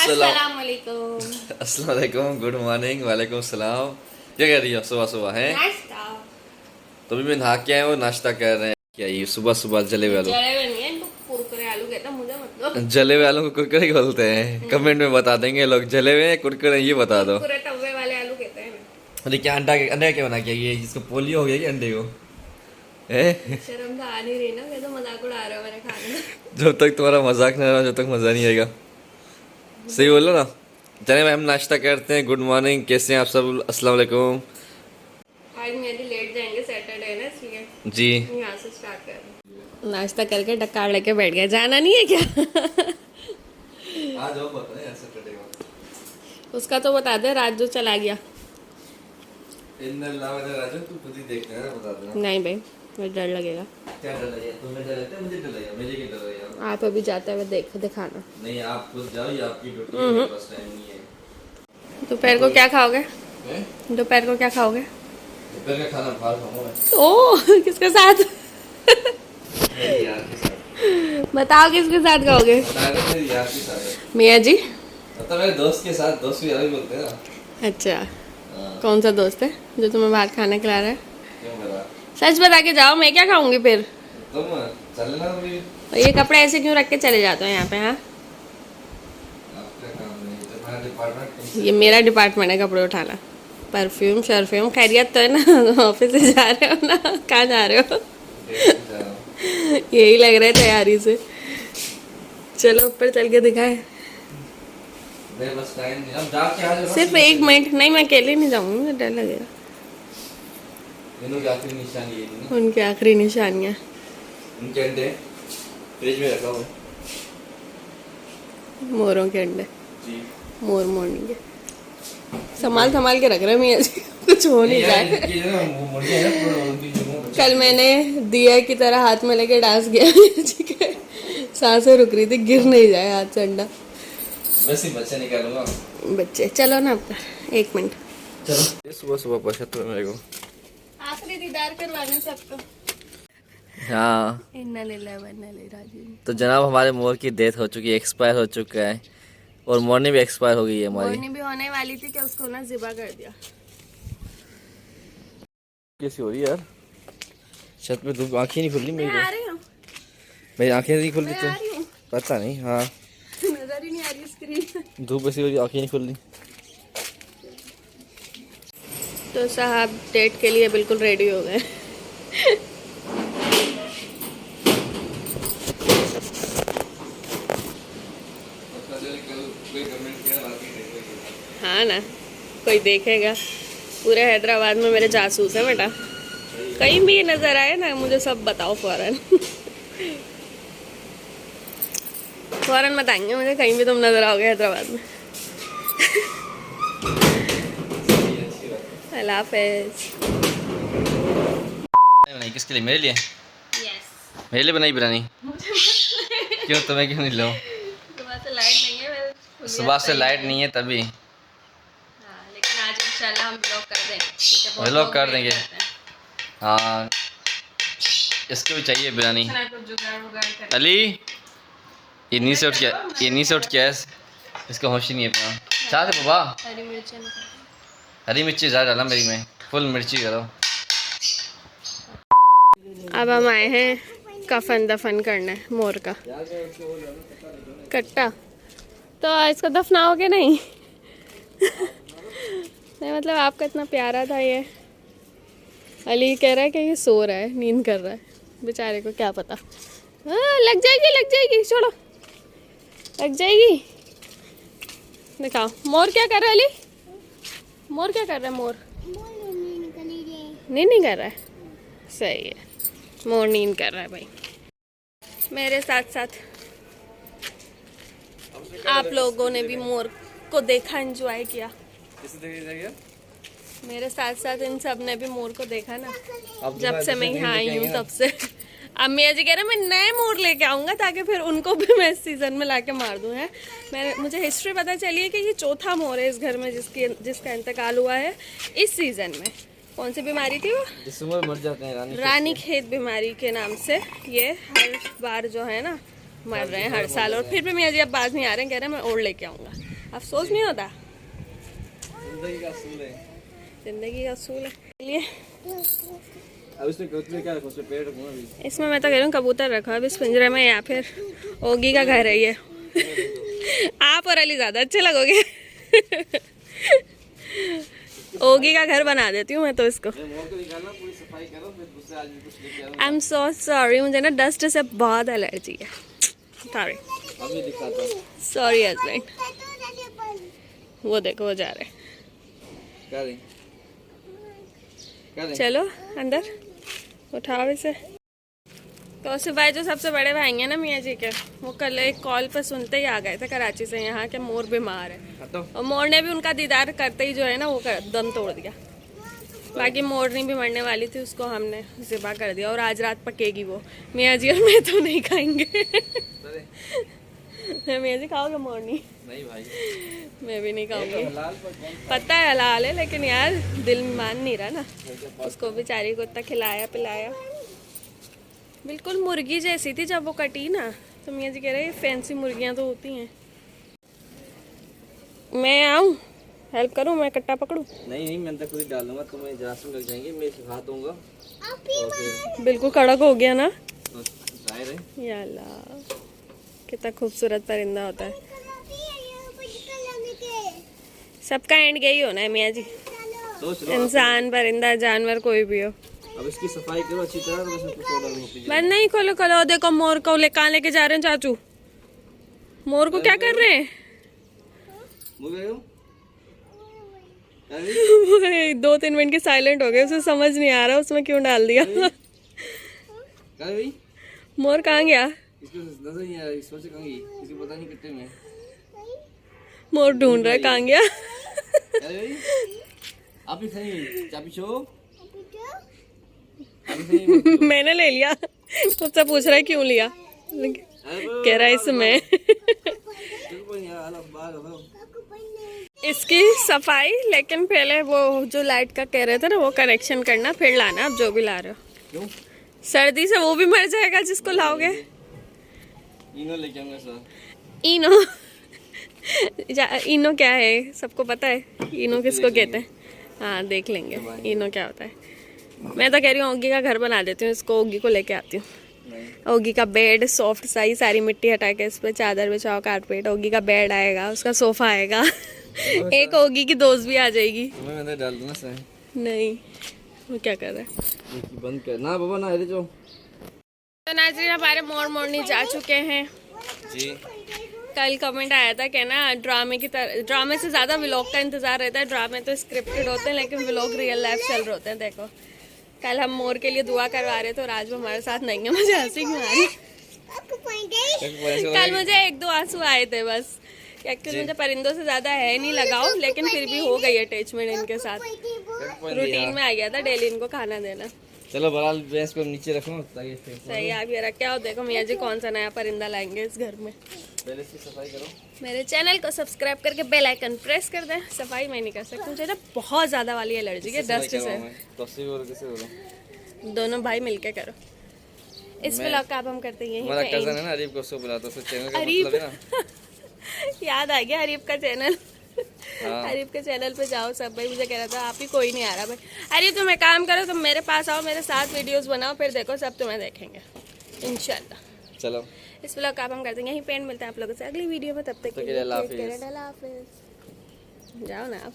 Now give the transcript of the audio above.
अस्सलाम वालेकुम, good morning, वालेकुम सलाम। क्या कर रही हो सुबह सुबह है? नाश्ता। तो भी मैं नहा के आया वो नाश्ता कर रहे हैं। क्या ये सुबह सुबह जले हुए आलू? जले हुए नहीं है, इनको कुरकुरे आलू कहता मुझे मतलब। जले हुए आलू को कुरकुरे बोलते हैं? कमेंट में बता देंगे लोग, जले हुए हैं कुरकुरे ये बता दो। कुरकुरे तवे वाले आलू कहते हैं। अरे क्या अंडा क्या बना? क्या ये जिसको पोलियो हो गया कि अंडे को है? शर्म तो आ नहीं रही ना, मैं तो मजाक उड़ा रहा हूँ मेरे खाने में। जब तक तुम्हारा मजाक नहीं आ रहा जब तक मजा नहीं आएगा। सही बोलो ना। चले मैम नाश्ता करते हैं। गुड मॉर्निंग, कैसे हैं आप सब? अस्सलाम वालेकुम। आज मेरी लेट जाएंगे, सैटरडे है ना इसलिए जी यहाँ से स्टार्ट कर रहे हैं। नाश्ता करके डकार लेके बैठ गया। जाना नहीं है क्या? आज और पता है सैटरडे को उसका तो बता दे, रात जो चला गया। राजन तू खुद ही देख लेना, बता देना। नहीं भाई, मुझे डर लगेगा। क्या डर लगेगा? तुम्हें डर लगता है? मुझे डर लगेगा। मुझे क्या डर लगेगा? आप अभी जाते हुए दिखाना। नहीं आप खुद जाओ, ये आपकी ड्यूटी है, मेरे पास टाइम नहीं है। दोपहर को क्या खाओगे? हैं? दोपहर को क्या खाओगे? दोपहर का खाना बाहर खाऊंगा मैं। ओह, किसके साथ? मेरी यार के साथ। बताओ किसके साथ खाओगे? बता रहे मेरी यार के साथ। मियाँ जी? मतलब मेरे दोस्त के साथ। दोस्त भी अलग बोलते हैं ना। अच्छा, हाँ। कौन सा दोस्त है जो तुम्हें बाहर खाना खिला रहा है? क्यों बता? सच बता के जाओ, मैं क्या खाऊंगी फिर? तुम चलना अभी। और ये कपड़े ऐसे क्यों रख के चले जाते हो यहाँ पे? हाँ, आपका काम नहीं, तुम्हारा डिपार्टमेंट। ये मेरा डिपार्टमेंट है कपड़े उठाना। परफ्यूम शरफ्यूम खैरियत तो है ना? ऑफिस से जा रहे हो ना? कहाँ जा रहे हो? यही लग रहा है तैयारी से। चलो ऊपर चल के दिखाए। बस टाइम नहीं, अब जाके आ जाओ। सिर्फ 1 मिनट। नहीं, मैं अकेले नहीं जाऊंगी, मुझे डर लगेगा। इन्हों की आखिरी निशानी ये थी ना। उनकी आखिरी निशानियाँ। उनके अंडे फ्रिज में रखा हुआ है। मोरों के अंडे। जी। मोर मोरनी के संभाल संभाल के रख रहे हैं मियाँ जी, कुछ हो नहीं जाए। कल मैंने दिया की तरह हाथ में लेके डांस किया मियाँ जी के, सांसें रुक रही थी, गिर नहीं जाए हाथ से अंडा। वैसे बच्चे निकालूंगा। बच्चे चलो ना ऊपर 1 मिनट। चलो सुबह सुबह पहुंचा मेरे को आखिरी दीदार करवाने सबको। हाँ। इन्ना लिल्लाहि व इन्ना इलैहि राजिऊन। तो जनाब हमारे मोर की डेथ हो चुकी है, एक्सपायर हो चुका है। और मोरनी भी एक्सपायर हो गई है हमारी। मोरनी भी होने वाली थी कि उसको ना ज़िबा कर दिया। कैसी हो रही है यार? छत पे धूप, आंखें नहीं खुल रही मेरी मैं आ तो। रही हूँ, मेरी आंखें नहीं खुल रही मैं तो आ रही हूँ। पता नहीं। हाँ नजर ही नहीं आ रही स्क्रीन। धूप ऐसी हो रही, आंखें नहीं खुल रही। तो साहब डेट के लिए बिल्कुल रेडी हो गए। हाँ ना, कोई देखेगा। पूरे हैदराबाद में मेरे जासूस है बेटा। कहीं भी नजर आए ना, मुझे सब बताओ फौरन। फौरन बताएंगे मुझे, कहीं भी तुम नजर आओगे हैदराबाद में। अल्लाह हाफिज़। बनाई किसके लिए? मेरे लिए? यस। मेरे लिए बनाई बिरयानी? क्यों, तुम्हें क्यों नहीं लो? सुबह से लाइट नहीं है। सुबह से लाइट नहीं है तभी। हाँ, लेकिन आज इंशाल्लाह हम व्लॉग कर देंगे। व्लॉग कर देंगे। हाँ इसको भी चाहिए बिरयानी। अली ये नीचे से उठ के, ये नीचे से उठ के इसका होश ही नहीं है अपना। चाहते बाबा हरी मिर्ची हरी मिर्ची ज़्यादा डाला मेरी में, फुल मिर्ची करो। अब हम आए हैं कफन दफन करने मोर का कट्टा। तो इसको दफनाओगे नहीं? नहीं मतलब आपका इतना प्यारा था ये। अली कह रहा है कि ये सो रहा है, नींद कर रहा है, बेचारे को क्या पता। हाँ लग जाएगी, छोड़ो, लग जाएगी। दिखाओ मोर क्या कर रहा है। अली मोर क्या कर रहा है? मोर नींद कर रहा है। सही है, मोर नींद कर रहा है भाई। मेरे साथ साथ आप लोगों ने भी मोर को देखा, एंजॉय किया। मेरे साथ साथ इन सब ने भी मोर को देखा ना। जब से मैं यहाँ आई हूँ तब से। अब मियाँ जी कह रहे हैं मैं नए मोर लेके आऊँगा ताकि फिर उनको भी मैं इस सीज़न में लाके मार दूँ। है मुझे हिस्ट्री पता चली है कि ये चौथा मोर है इस घर में जिसका इंतकाल हुआ है इस सीज़न में। कौन सी बीमारी थी वो? दिसंबर मर जाते हैं, रानी खेत बीमारी के नाम से। ये हर बार जो है ना मर रहे हैं हर साल। और फिर भी मियाँ जी अब बाज नहीं आ रहे हैं, कह रहे हैं मैं और लेके आऊँगा। अफसोस नहीं होता? जिंदगी का असूल है। जिंदगी का असूल है। चलिए अब इसमें कबूतर क्या रखो? उसमें पेड़ रखूंगा अभी। इसमें मैं तो कह रही हूँ कबूतर रखो अब इस पिंजरे में, या फिर ओगी का घर है ये। आप और अली ज्यादा अच्छे लगोगे। ओगी का घर बना देती हूँ मैं तो इसको। मोर को निकालना, पूरी सफाई करो, फिर उससे आज भी कुछ लेके आओ। आई एम सो सॉरी, मुझे ना डस्ट से बहुत एलर्जी है। सॉरी अभी दिखाता हूँ। Sorry husband. वो देखो वो जा रहे हैं। क्या दें? क्या दें? चलो अंदर उठाओ इसे। कौशिक भाई जो सबसे बड़े भाई हैं ना मियाँ जी के, वो कल एक कॉल पे सुनते ही आ गए थे कराची से यहाँ के मोर बीमार है। हटो। और मोर ने भी उनका दीदार करते ही जो है ना वो दम तोड़ दिया। बाकी मोरनी भी मरने वाली थी, उसको हमने ज़िबा कर दिया और आज रात पकेगी वो। मियाँ जी और मैं तो नहीं खाएंगे। मियाँ जी खाओगे मोरनी? नहीं भाई, मैं भी नहीं ये तो खाऊंगी। हलाल पर कौन? पता है हलाल है, लेकिन यार दिल मान नहीं रहा ना। उसको बेचारी को इतना खिलाया पिलाया, बिल्कुल मुर्गी जैसी थी जब वो कटी ना। तो मियाँ जी कह रहे फैंसी मुर्गियाँ तो होती हैं। मैं आऊँ हेल्प करूँ, मैं कट्टा पकड़ूँ? नहीं मैं तो खुद ही डाल दूंगा, तुम्हें जरासीम लग जाएंगे, मैं सिखा दूंगा। और बिल्कुल कड़क हो गया ना। फिर जाहिर है। या अल्लाह, कितना खूबसूरत परिंदा होता है। सबका एंड यही होना है मियाँ जी, सोच लो। इंसान परिंदा जानवर कोई भी हो। अब इसकी सफाई करो अच्छी तरह, तो उसमें कुछ ऑर्डर हो बस नहीं, खोलो खोलो। देखो मोर को कहाँ लेके जा रहे हैं चाचू? मोर को क्या कर रहे हैं? 2-3 मिनट के साइलेंट हो गए, उसे समझ नहीं आ रहा उसमें क्यों डाल दिया। मोर कहाँ गया? इसको नजर नहीं आ रहा, सोचे कहाँ गई, इसको पता नहीं कितने में। मोर ढूंढ रहा है कहाँ गया। अरे भाई आप ही सही चाबी छो। मैंने ले लिया, मुझसे पूछ रहा है क्यों लिया, कह रहा है इसमें। इसकी सफाई, लेकिन पहले वो जो लाइट का कह रहे थे ना वो कनेक्शन करना, फिर लाना। अब जो भी ला रहे हो। क्यों? सर्दी से वो भी मर जाएगा जिसको लाओगे। इनो लेके आऊंगा सर। इनो इनो क्या है सबको पता है? इनो किसको कहते हैं? हाँ देख लेंगे इनो क्या होता है। मैं तो कह रही हूँ ओगी का घर बना देती हूँ इसको, ओगी को लेके आती हूँ। ओगी का बेड सॉफ्ट सा ही, सारी मिट्टी हटा के इस पे चादर बिछाओ, कारपेट। ओगी का बेड आएगा, उसका सोफा आएगा। एक ओगी की दोस्त भी आ जाएगी। मैं अंदर डाल दूंगा सर। नहीं, वो क्या कर रहा है? बंद कर ना बाबा ना, अरे जो। तो नाज़रीन हमारे मोर मोरनी जा चुके हैं जी। कल कमेंट आया था कि ना ड्रामे की तरह, ड्रामे से ज़्यादा व्लॉग का इंतज़ार रहता है। ड्रामे तो स्क्रिप्टेड होते हैं, लेकिन व्लॉग रियल लाइफ चल रहे होते हैं। देखो कल हम मोर के लिए दुआ करवा रहे थे और आज वो हमारे साथ नहीं है। मुझे हंसी क्यों आ रही? कल मुझे 1-2 आंसू आए थे बस। एक्चुअली मुझे परिंदों से ज़्यादा है नहीं लगाओ, लेकिन फिर भी हो गई अटैचमेंट इनके साथ। रूटीन में आ गया था डेली इनको खाना देना। चलो बहरहाल भैंस को नीचे रखो ताकि सही आप ये रख के आओ। देखो मियाँ जी कौन सा नया परिंदा लाएंगे इस घर में। पहले इसकी सफाई करो। मेरे चैनल को सब्सक्राइब करके बेल आइकन प्रेस कर दें। सफाई मैं नहीं कर सकती, मुझे ना बहुत ज़्यादा वाली एलर्जी है डस्ट से। दोनों भाई मिलके करो। इस व्लॉग का अब हम करते हैं हमारा कजन है ना अरीब को, उसको बुलाता है चैनल का अरीब। मतलब है ना। याद आ गया अरीब का चैनल। हाँ। अरीब के चैनल पे जाओ सब। भाई मुझे कह रहा था आप ही कोई नहीं आ रहा। भाई अरीब तुम एक काम करो, तुम मेरे पास आओ, मेरे साथ वीडियोस बनाओ, फिर देखो सब तुम्हें देखेंगे इंशाल्लाह। चलो इस व्लॉग का अब हम करते हैं यहीं पे एंड। मिलते हैं आप लोगों से अगली वीडियो में, तब तक के लिए अल्लाह हाफिज़। जाओ ना आप।